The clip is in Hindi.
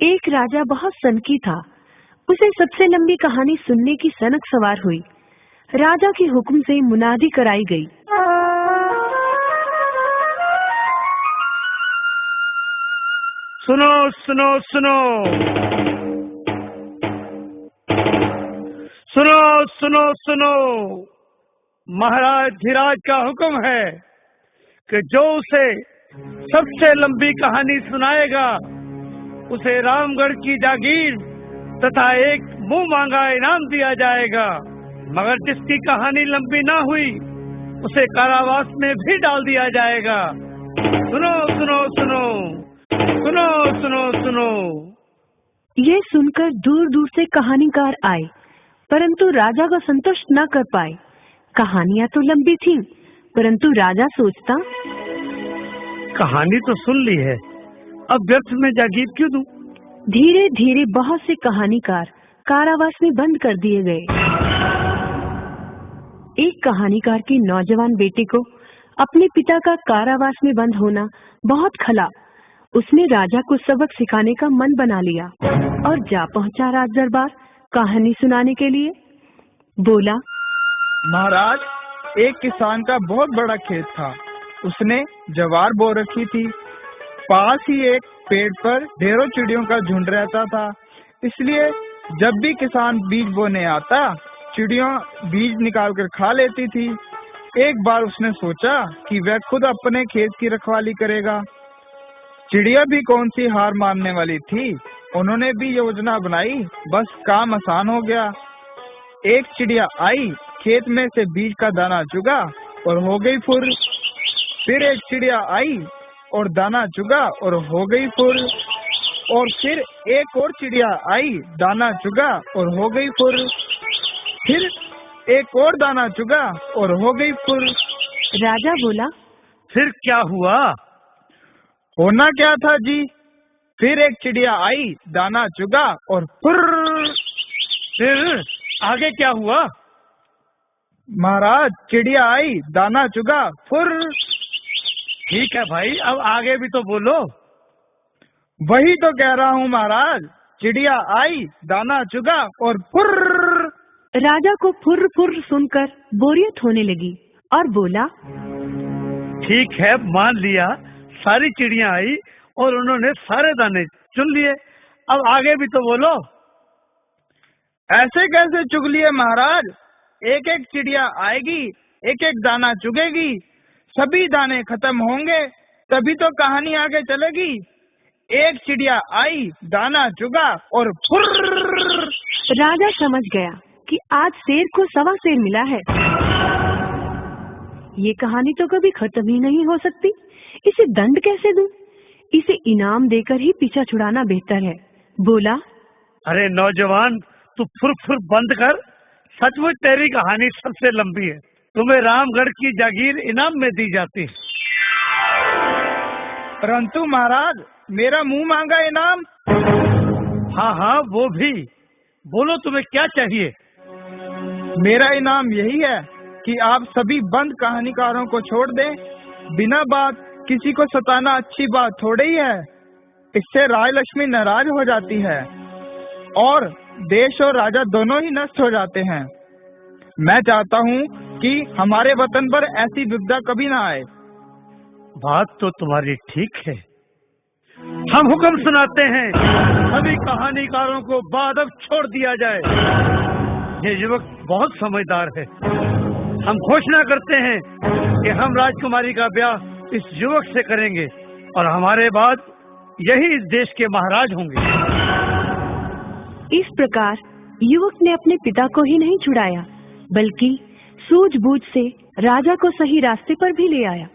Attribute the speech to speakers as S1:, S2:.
S1: एक राजा बहुत सनकी था। उसे सबसे लंबी कहानी सुनने की सनक सवार हुई। राजा के हुक्म से मुनादी कराई गई।
S2: सुनो सुनो सुनो सुनो सुनो सुनो, महाराज धीराज का हुक्म है कि जो उसे सबसे लंबी कहानी सुनाएगा उसे रामगढ़ की जागीर तथा एक मुंह मांगा इनाम दिया जाएगा, मगर जिसकी कहानी लंबी ना हुई उसे कारावास में भी डाल दिया जाएगा। सुनो सुनो सुनो सुनो सुनो सुनो।
S1: ये सुनकर दूर दूर से कहानीकार आए, परंतु राजा को संतुष्ट न कर पाए। कहानियां तो लंबी थीं, परंतु राजा सोचता,
S2: कहानी तो सुन ली है, अब व्यर्थ में जागीर क्यों दूं?
S1: धीरे धीरे बहुत से कहानीकार कारावास में बंद कर दिए गए। एक कहानीकार के नौजवान बेटे को अपने पिता का कारावास में बंद होना बहुत खला। उसने राजा को सबक सिखाने का मन बना लिया और जा पहुंचा राज दरबार कहानी सुनाने के लिए। बोला,
S3: महाराज, एक किसान का बहुत बड़ा खेत था। उसने ज्वार बो रखी थी। पास ही एक पेड़ पर ढेरों चिड़ियों का झुंड रहता था, इसलिए जब भी किसान बीज बोने आता, चिड़ियों बीज निकाल कर खा लेती थी। एक बार उसने सोचा कि वह खुद अपने खेत की रखवाली करेगा। चिड़िया भी कौन सी हार मानने वाली थी, उन्होंने भी योजना बनाई, बस काम आसान हो गया। एक चिड़िया आई, खेत में से बीज का दाना चुगा और हो गई फुर। फिर एक चिड़िया आई और दाना चुगा और हो गई फुर। और फिर एक और चिड़िया आई, दाना चुगा और हो गई फुर। फिर एक और दाना चुगा और हो गई फुर।
S1: राजा बोला,
S2: फिर क्या हुआ?
S3: होना क्या था जी? फिर एक चिड़िया आई, दाना चुगा और फुर।
S2: फिर आगे क्या हुआ?
S3: महाराज, चिड़िया आई, दाना चुगा, फुर।
S2: ठीक है भाई, अब आगे भी तो बोलो।
S3: वही तो कह रहा हूँ महाराज, चिड़िया आई, दाना चुगा और फुर।
S1: राजा को फुर फुर सुनकर बोरियत होने लगी और बोला,
S2: ठीक है, मान लिया, सारी चिड़िया आई और उन्होंने सारे दाने चुन लिए, अब आगे भी तो बोलो।
S3: ऐसे कैसे चुग लिए महाराज? एक एक चिड़िया आएगी, एक एक दाना चुगेगी, सभी दाने खत्म होंगे, तभी तो कहानी आगे चलेगी। एक चिड़िया आई, दाना चुगा और फुर।
S1: राजा समझ गया कि आज शेर को सवा शेर मिला है। ये कहानी तो कभी खत्म ही नहीं हो सकती। इसे दंड कैसे दूं? इसे इनाम देकर ही पीछा छुड़ाना बेहतर है। बोला,
S2: अरे नौजवान, तू फुर फुर बंद कर। सचमुच तेरी कहानी सबसे लंबी है। तुम्हें रामगढ़ की जागीर इनाम में दी जाती है।
S3: परंतु महाराज, मेरा मुंह मांगा इनाम।
S2: हाँ हाँ, वो भी बोलो, तुम्हें क्या चाहिए?
S3: मेरा इनाम यही है कि आप सभी बंद कहानीकारों को छोड़ दें। बिना बात किसी को सताना अच्छी बात थोड़ी ही है। इससे राजलक्ष्मी नाराज हो जाती है और देश और राजा दोनों ही नष्ट हो जाते हैं। मैं चाहता हूँ कि हमारे वतन पर ऐसी विपदा कभी ना आए।
S2: बात तो तुम्हारी ठीक है। हम हुक्म सुनाते हैं, सभी कहानीकारों को बादब छोड़ दिया जाए। ये युवक बहुत समझदार है। हम घोषणा करते हैं कि हम राजकुमारी का ब्याह इस युवक से करेंगे और हमारे बाद यही इस देश के महाराज होंगे।
S1: इस प्रकार युवक ने अपने पिता को ही नहीं छुड़ाया, बल्कि सूझबूझ से राजा को सही रास्ते पर भी ले आया।